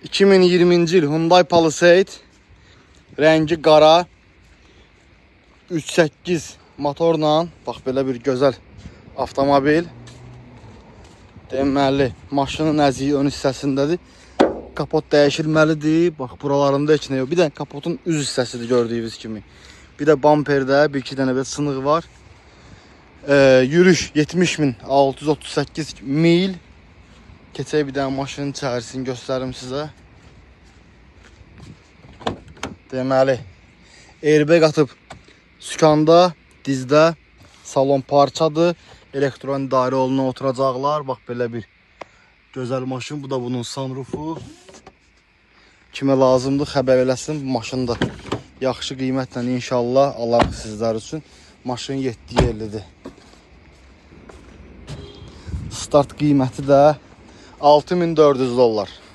2020-ci il Hyundai Palisade, rəngi qara, 3.8 motorla, bax belə bir gözəl avtomobil. Deməli, maşının əziyi ön hissəsindədir. Kapot dəyişilməlidir. Bax, buralarında heç nə yox. Bir də kapotun üz hissəsidir gördüyünüz kimi. Bir də bamperdə bir-iki dənə belə sınıq var. Yürüş 70.638 mil. Keçək bir dənə maşının içərisini göstərim sizə. Deməli, airbag atıb sükanda, dizdə, salon parçadır. Elektron dairə oluna oturacaqlar. Bax, belə bir gözəl maşın. Bu da bunun sunrufu. Kimə lazımdır, xəbər eləsin. Bu maşını da yaxşı qiymətlə inşallah alarıq sizlər üçün. Maşın 750-dir. Start qiyməti də $6400.